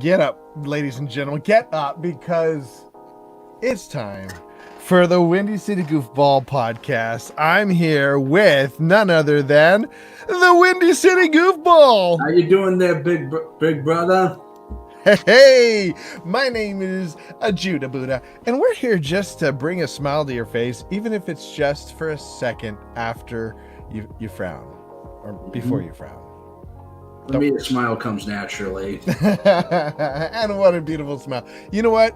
Get up, ladies and gentlemen. Get up, because it's time for the Windy City Goofball podcast. I'm here with none other than the Windy City Goofball. How you doing there, big brother? Hey, my name is Judahbuddha, and we're here just to bring a smile to your face, even if it's just for a second after you frown, or before you frown. For me, a smile comes naturally. And what a beautiful smile. You know what?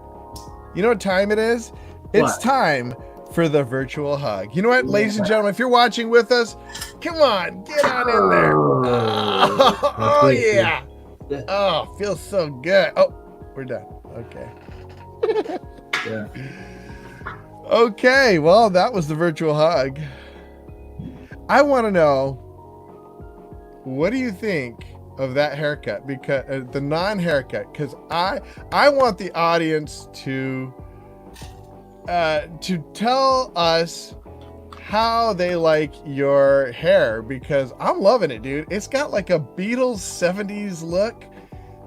You know what time it is? It's time for the virtual hug. You know what, ladies and gentlemen, if you're watching with us, come on, get on in there. Oh yeah. Oh, feels so good. Oh, we're done. Okay. Yeah. Okay, well, that was the virtual hug. I want to know, what do you think of that haircut? Because the non-haircut, because I want the audience to tell us how they like your hair, because I'm loving it, dude. It's got like a Beatles 70s look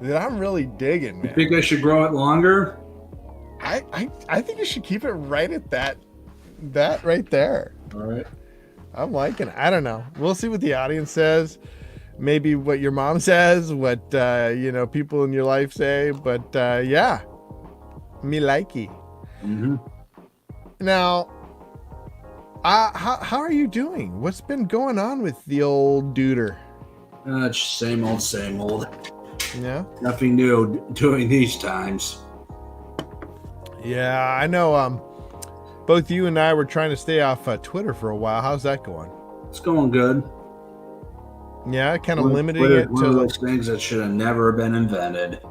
that I'm really digging, man. You think I should grow it longer? I think you should keep it right at that right there. All right. I'm liking it. I don't know. We'll see what the audience says. Maybe what your mom says, what people in your life say, but yeah, me likey. Mm-hmm. Now, how are you doing? What's been going on with the old duder? It's same old. Yeah. Nothing new doing these times. Yeah, I know. Both you and I were trying to stay off Twitter for a while. How's that going? It's going good. Yeah, kind of limiting it to those things that should have never been invented.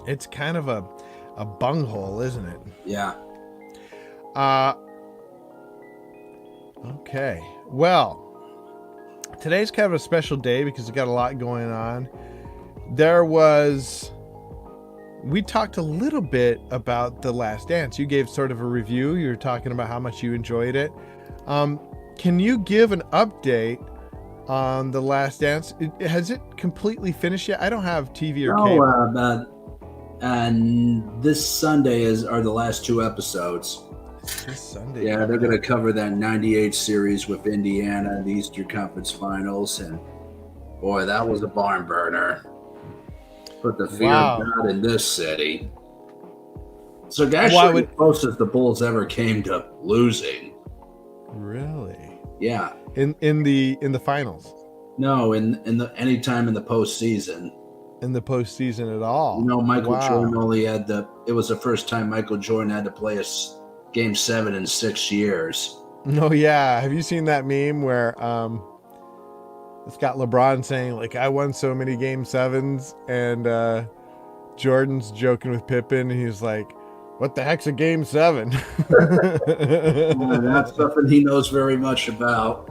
It's kind of a bunghole, isn't it? Yeah. Okay. Well, today's kind of a special day because we've got a lot going on. We talked a little bit about The Last Dance. You gave sort of a review. You were talking about how much you enjoyed it. Can you give an update on The Last Dance? Has it completely finished yet? I don't have TV or cable. And this Sunday are the last two episodes. This Sunday. Yeah, they're going to cover that 98 series with Indiana, the Eastern Conference Finals, and boy, that was a barn burner. Put the fear of God in this city. So actually, the closest the Bulls ever came to losing. Really? Yeah. In the finals? No, in the anytime in the postseason. In the postseason at all? Michael Jordan only had it was the first time Michael Jordan had to play a Game 7 in 6 years. Oh yeah. Have you seen that meme where it's got LeBron saying, like, I won so many Game 7s, and Jordan's joking with Pippen, and he's like, what the heck's a Game 7? That's something he knows very much about.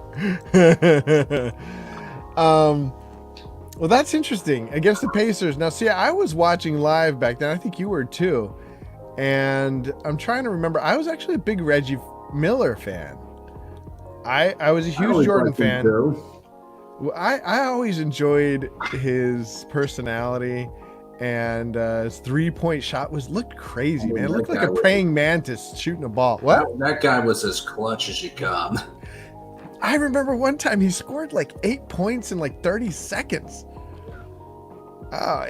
Well, that's interesting. Against the Pacers. Now, see, I was watching live back then. I think you were too. And I'm trying to remember. I was actually a big Reggie Miller fan. I was a huge Jordan fan. I always enjoyed his personality, and his 3-point shot looked crazy, man. It looked like a praying mantis shooting a ball. What? That guy was as clutch as you come. I remember one time he scored like 8 points in like 30 seconds.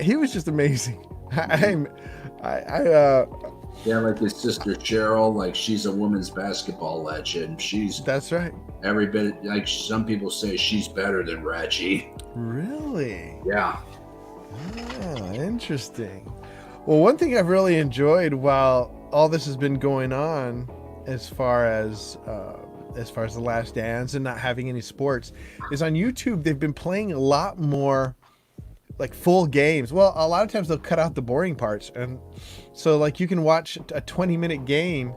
He was just amazing. Yeah, like his sister Cheryl, like she's a women's basketball legend. That's right. Every bit, like some people say, she's better than Reggie. Really? Yeah. Interesting. Well, one thing I've really enjoyed while all this has been going on, as far as The Last Dance and not having any sports, is on YouTube they've been playing a lot more like full games. Well, a lot of times they'll cut out the boring parts, and so like you can watch a 20-minute game.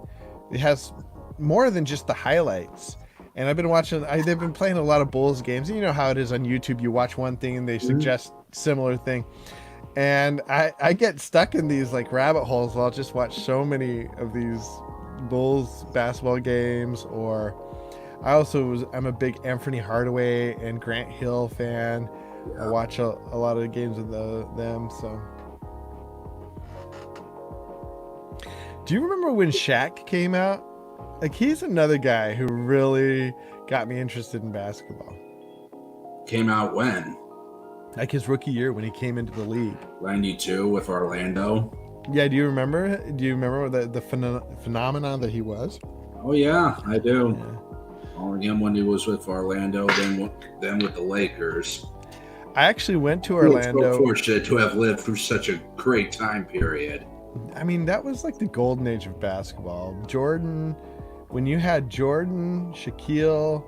It has more than just the highlights. And I've been watching, they've been playing a lot of Bulls games. And you know how it is on YouTube. You watch one thing and they suggest similar thing. And I get stuck in these like rabbit holes. I'll just watch so many of these Bulls basketball games. Or I'm a big Anthony Hardaway and Grant Hill fan. Yeah. I watch a lot of the games of them. So Do you remember when Shaq came out? Like, he's another guy who really got me interested in basketball. Came out when? Like his rookie year when he came into the league. 92 with Orlando. Yeah, do you remember? Do you remember the phenomenon that he was? Oh yeah, I do. Yeah. All again when he was with Orlando, then with the Lakers. I actually went to Orlando. So fortunate to have lived through such a great time period. I mean, that was like the golden age of basketball. Jordan, when you had Jordan, Shaquille,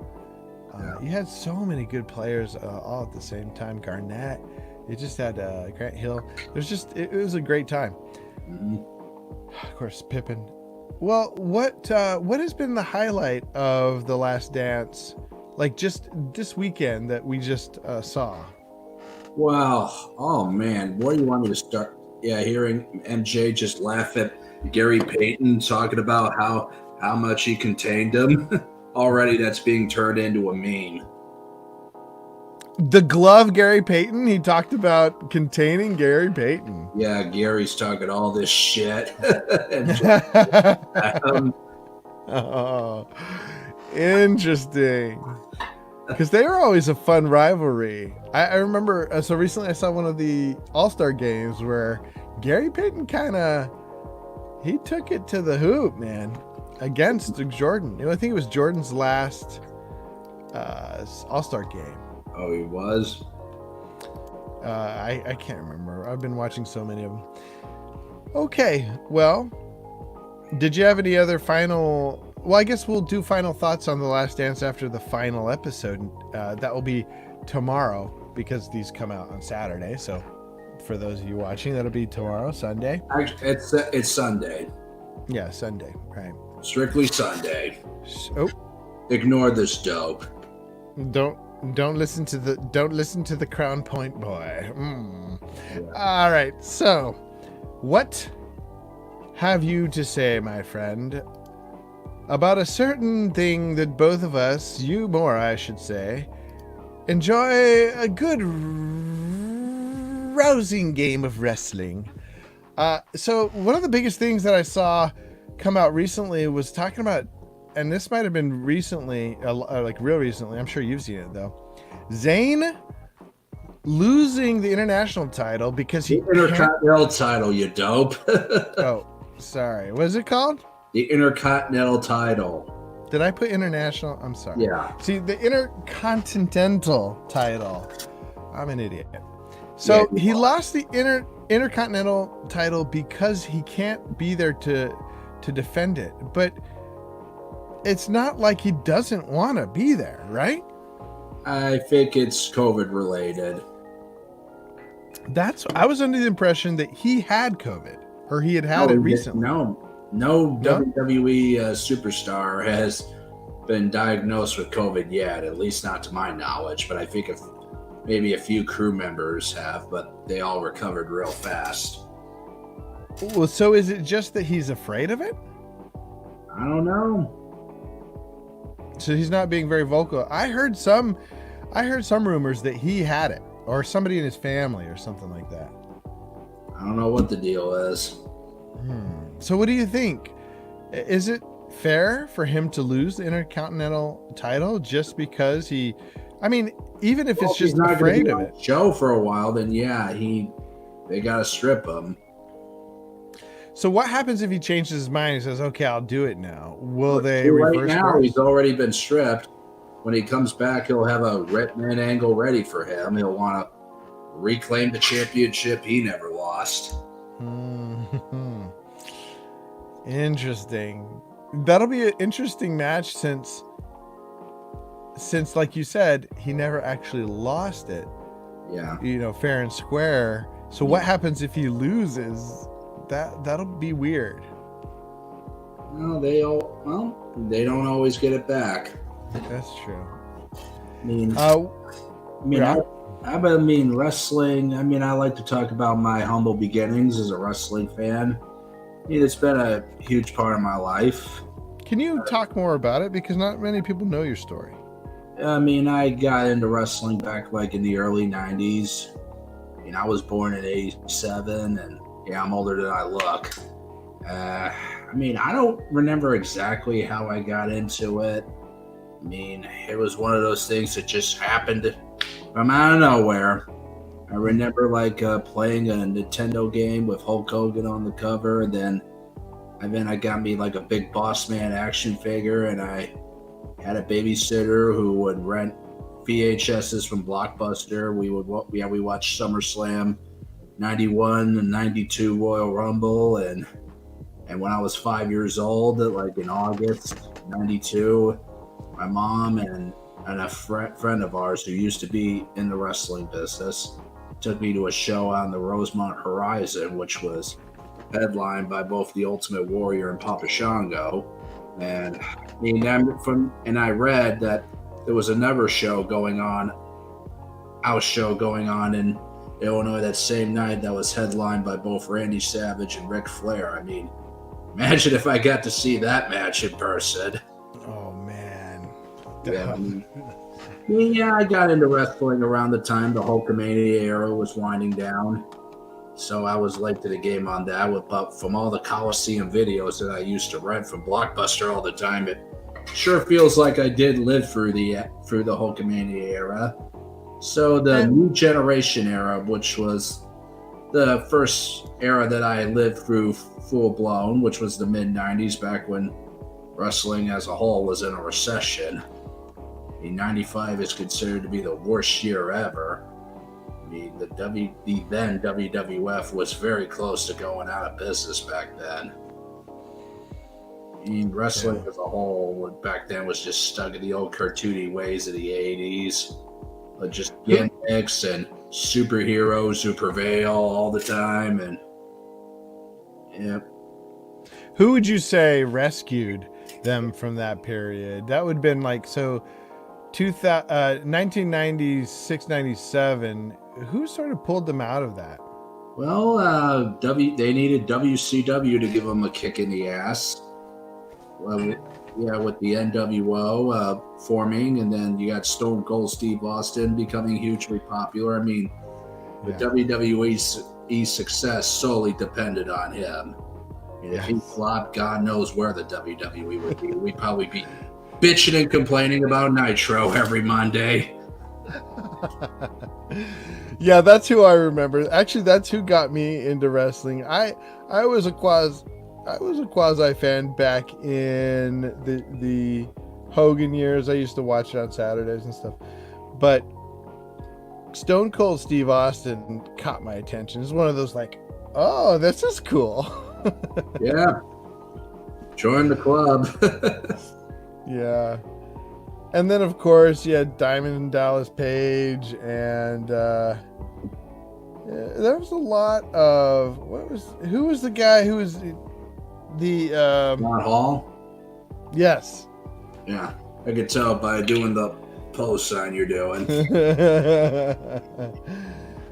you had so many good players all at the same time. Garnett, you just had Grant Hill. It was a great time. Mm-hmm. Of course, Pippen. Well, what has been the highlight of The Last Dance? Like just this weekend that we just saw. Well, oh man, where do you want me to start? Yeah, hearing MJ just laugh at Gary Payton talking about how much he contained him. Already that's being turned into a meme. The glove Gary Payton, he talked about containing Gary Payton. Yeah, Gary's talking all this shit. Oh, interesting. Because they were always a fun rivalry. I remember, so recently I saw one of the All-Star games where Gary Payton he took it to the hoop, man, against Jordan. I think it was Jordan's last All-Star game. Oh, he was? I can't remember. I've been watching so many of them. Okay, well, did you have any other final... Well, I guess we'll do final thoughts on The Last Dance after the final episode. That will be tomorrow because these come out on Saturday. So for those of you watching, that'll be tomorrow, Sunday. Actually, it's Sunday. Yeah, Sunday, right. Strictly Sunday. Oh, ignore this dope. Don't listen to the Crown Point boy. Yeah. All right. So, what have you to say, my friend, about a certain thing that both of us, you more, I should say, enjoy a good, rousing game of wrestling? So one of the biggest things that I saw come out recently was talking about, and this might have been recently, like real recently, I'm sure you've seen it though, Zayn losing the international title because he... The Intercontinental title, you dope. Oh, sorry. What is it called? The Intercontinental title. Did I put international? I'm sorry. Yeah. See, the Intercontinental title. I'm an idiot. So he lost the Intercontinental title because he can't be there to defend it. But it's not like he doesn't want to be there, right? I think it's COVID related. I was under the impression that he had COVID, or he had it recently. No WWE superstar has been diagnosed with COVID yet, at least not to my knowledge. But I think maybe a few crew members have, but they all recovered real fast. Well, so is it just that he's afraid of it? I don't know. So he's not being very vocal. I heard some rumors that he had it, or somebody in his family, or something like that. I don't know what the deal is. So what do you think? Is it fair for him to lose the Intercontinental title just because he... I mean, even if it's just not afraid of it. Show for a while, then yeah, they got to strip him. So what happens if he changes his mind and says, "Okay, I'll do it now"? Will they reverse? Right now, he's already been stripped. When he comes back, he'll have a Redman angle ready for him. He'll want to reclaim the championship he never lost. Interesting. That'll be an interesting match since like you said, he never actually lost it. Yeah. Fair and square. So what happens if he loses? That'll be weird. No, they don't always get it back. That's true. Wrestling. I like to talk about my humble beginnings as a wrestling fan. It's been a huge part of my life. Can you talk more about it? Because not many people know your story. I got into wrestling back like in the early 90s. I was born in 87, and I'm older than I look. I mean, I don't remember exactly how I got into it. I mean, it was one of those things that just happened from out of nowhere. I remember like playing a Nintendo game with Hulk Hogan on the cover, and then I got me like a big Boss Man action figure, and I had a babysitter who would rent VHSs from Blockbuster. We watched SummerSlam '91 and '92 Royal Rumble, and when I was 5 years old, like in August '92, my mom and a friend of ours who used to be in the wrestling business took me to a show on the Rosemont Horizon, which was headlined by both the Ultimate Warrior and Papa Shango. And I read that there was another house show going on in Illinois that same night that was headlined by both Randy Savage and Ric Flair. I mean, imagine if I got to see that match in person. Oh man. Yeah, I got into wrestling around the time the Hulkamania era was winding down. So I was late to the game on that. But from all the Coliseum videos that I used to rent from Blockbuster all the time, it sure feels like I did live through the Hulkamania era. So the New Generation era, which was the first era that I lived through full blown, which was the mid '90s, back when wrestling as a whole was in a recession. I mean, '95 is considered to be the worst year ever. I mean, the then WWF was very close to going out of business back then. I mean, wrestling as a whole back then was just stuck in the old cartoony ways of the '80s. Just gimmicks and superheroes who prevail all the time. And yeah. Who would you say rescued them from that period? That would have been like, so 1996, 97. Who sort of pulled them out of that? Well, they needed WCW to give them a kick in the ass. Well, with the NWO forming, and then you got Stone Cold Steve Austin becoming hugely popular. I mean, the WWE's success solely depended on him. And if he flopped, God knows where the WWE would be. We'd probably be bitching and complaining about Nitro every Monday. Yeah, that's who I remember. Actually, that's who got me into wrestling. I was a quasi fan back in the Hogan years. I used to watch it on Saturdays and stuff. But Stone Cold Steve Austin caught my attention. It's one of those like, oh, this is cool. Yeah. Join the club. Yeah. And then, of course, you had Diamond and Dallas Page, and there was a lot of who was the guy who was the Ron Hall? Yes. Yeah. I could tell by doing the pose sign you're doing.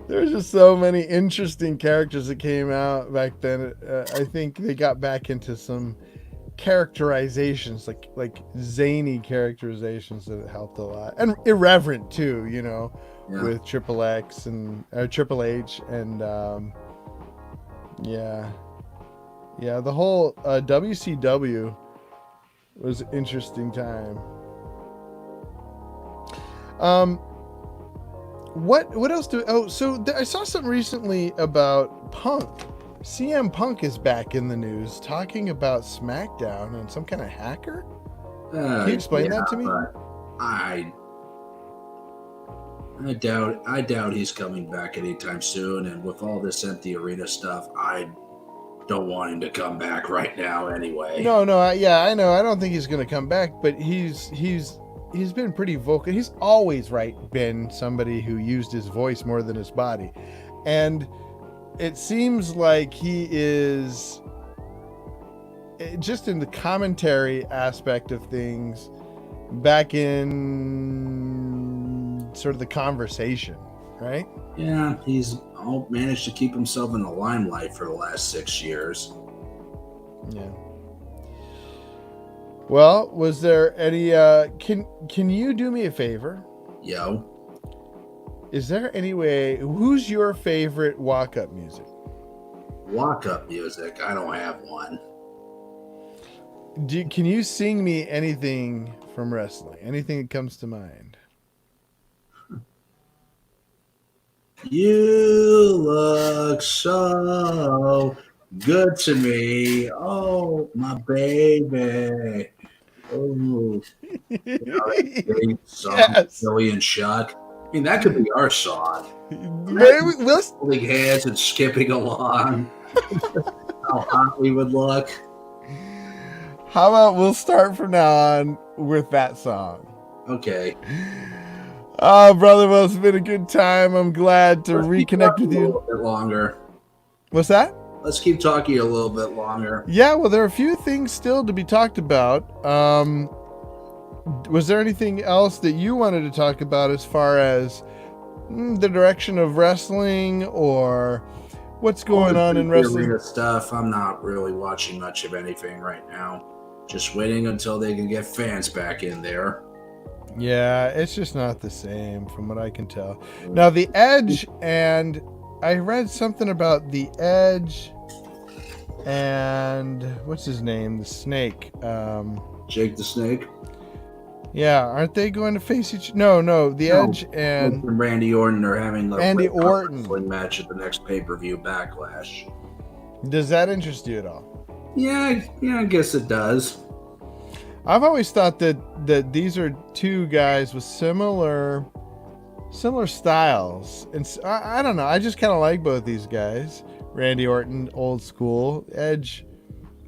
There's just so many interesting characters that came out back then. I think they got back into some characterizations, like zany characterizations, that helped a lot, and irreverent too, with Triple X and Triple H, and the whole WCW was an interesting time. What else I saw something recently about Punk. CM Punk is back in the news talking about SmackDown and some kind of hacker. Can you explain that to me? I doubt he's coming back anytime soon. And with all this empty arena stuff, I don't want him to come back right now anyway. No, I know. I don't think he's going to come back, but he's been pretty vocal. He's always been somebody who used his voice more than his body. And it seems like he is, just in the commentary aspect of things, back in sort of the conversation, right? Yeah, he's managed to keep himself in the limelight for the last 6 years. Yeah. Well, was there any can you do me a favor? Yo. Is there any way, who's your favorite walk-up music? Walk-up music? I don't have one. Can you sing me anything from wrestling? Anything that comes to mind? You look so good to me. Oh, my baby. Oh, that big song, Yes. Billy and Chuck. I mean, that could be our song. Maybe we'll, Holding hands and skipping along. How hot we would look. how about we'll start from now on with that song? Okay. Oh, brother, well, it's been a good time. I'm glad to Let's keep reconnect talking with a you. little bit longer. What's that? Let's keep talking a little bit longer. Yeah, well, there are a few things still to be talked about. Was there anything else that you wanted to talk about as far as the direction of wrestling or what's going on in wrestling? Arena stuff. I'm not really watching much of anything right now. Just waiting until they can get fans back in there. Yeah, it's just not the same from what I can tell. Now, The Edge, and I read something about The Edge and what's his name? The Snake. Jake the Snake. Yeah, aren't they going to face each? No, The Edge and Randy Orton are having the Randy Orton wrestling match at the next pay-per-view Backlash. Does that interest you at all? Yeah, I guess it does. I've always thought that these are two guys with similar styles, and I don't know. I just kind of like both these guys. Randy Orton, old school. Edge,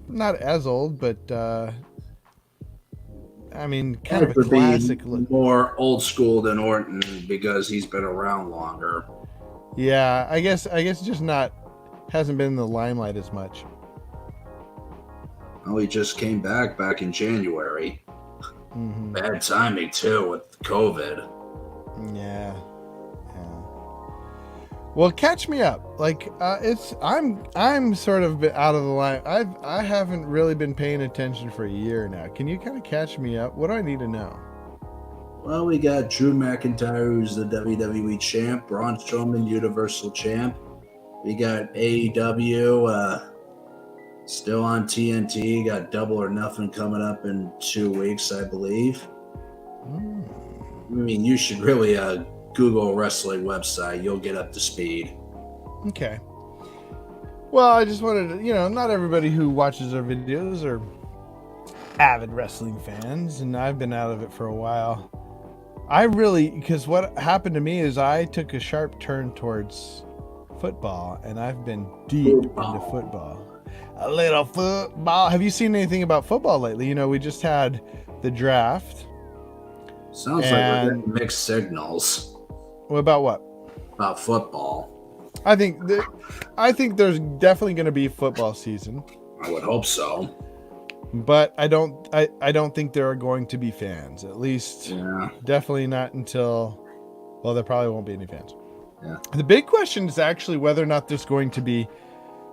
not as old, but I mean, kind of a classic look. More old school than Orton because he's been around longer. Yeah, I guess just hasn't been in the limelight as much. Well, he just came back in January. Mm-hmm. Bad timing too with COVID. Yeah. Well, catch me up. Like I'm sort of out of the line. I haven't really been paying attention for a year now. Can you kind of catch me up? What do I need to know? Well, we got Drew McIntyre, who's the WWE champ, Braun Strowman, Universal champ. We got AEW, still on TNT. Got Double or Nothing coming up in 2 weeks, I believe. I mean, you should really Google a wrestling website. You'll get up to speed. Okay. Well, I just wanted to, not everybody who watches our videos are avid wrestling fans, and I've been out of it for a while. Because what happened to me is I took a sharp turn towards football, and I've been deep into football. A little football. Have you seen anything about football lately? We just had the draft. Sounds like we're getting mixed signals. About what? About football. I think there's definitely going to be football season. I would hope so. But I don't think there are going to be fans. At least, definitely not until. Well, there probably won't be any fans. Yeah. The big question is actually whether or not there's going to be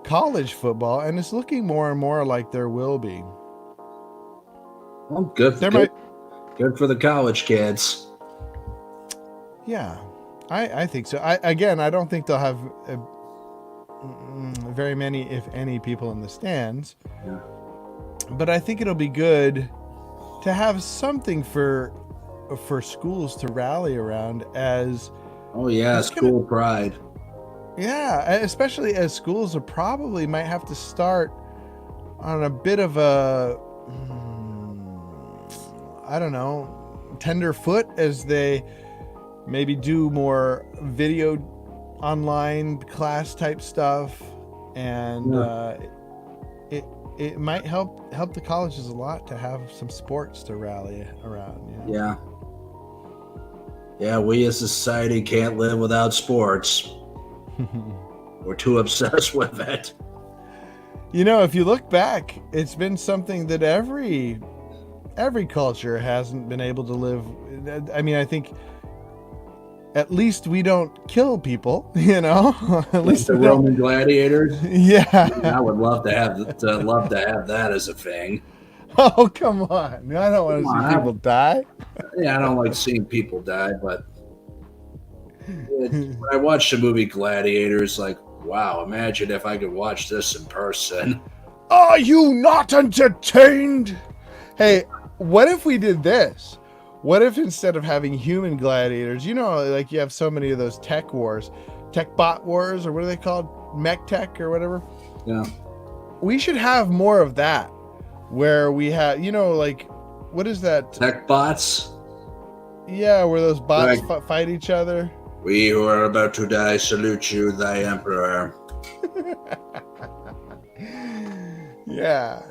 college football, and it's looking more and more like there will be. Well, good for the college kids. Yeah, I think so. I don't think they'll have very many, if any, people in the stands. Yeah. But I think it'll be good to have something for schools to rally around as. Oh yeah, school pride. Yeah, especially as schools probably might have to start on a bit of a, I don't know, tender foot as they maybe do more video online class type stuff, and it might help the colleges a lot to have some sports to rally around. Yeah, we as a society can't live without sports. We're too obsessed with it. If you look back, it's been something that every culture hasn't been able to live. I mean, I think at least we don't kill people, at least the Roman gladiators. Yeah. I would love to have that as a thing. Oh, come on. I don't want to see people die. Yeah, I don't like seeing people die, but when I watched the movie Gladiators, like, wow, imagine if I could watch this in person. Are you not entertained? Hey, what if we did this? What if instead of having human gladiators, like you have so many of those tech wars, tech bot wars, or what are they called? Mech tech or whatever? Yeah. We should have more of that where we have, like, what is that? Tech bots? Yeah, where those bots fight each other. We who are about to die salute you, thy emperor. Yeah.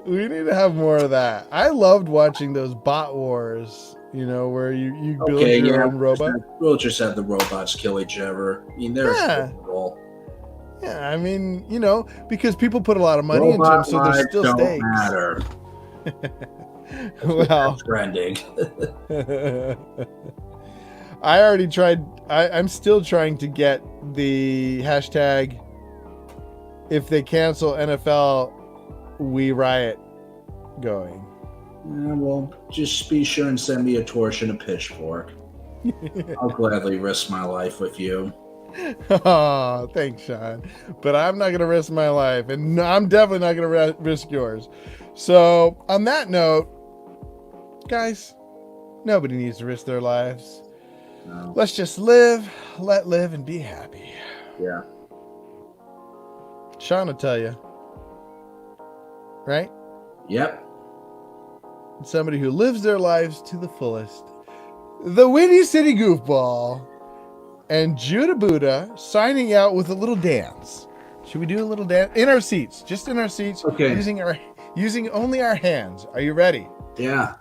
We need to have more of that. I loved watching those bot wars, where you build your own robot. We'll just have the robots kill each other. I mean, they're cool. Yeah, I mean, because people put a lot of money into them, so there's still don't stakes. Matter. Well, trending. I already tried. I'm still trying to get the hashtag. If they cancel NFL, we riot going. Yeah, well, just be sure and send me a torch and a pitchfork. I'll gladly risk my life with you. Oh, thanks, Sean. But I'm not going to risk my life, and I'm definitely not going to risk yours. So, on that note, guys, nobody needs to risk their lives. No. Let's just live, let live, and be happy. Yeah. Sean will tell you. Right? Yep. Somebody who lives their lives to the fullest. The Windy City Goofball and Judahbuddha signing out with a little dance. Should we do a little dance? In our seats. Just in our seats. Okay. Using only our hands. Are you ready? Yeah.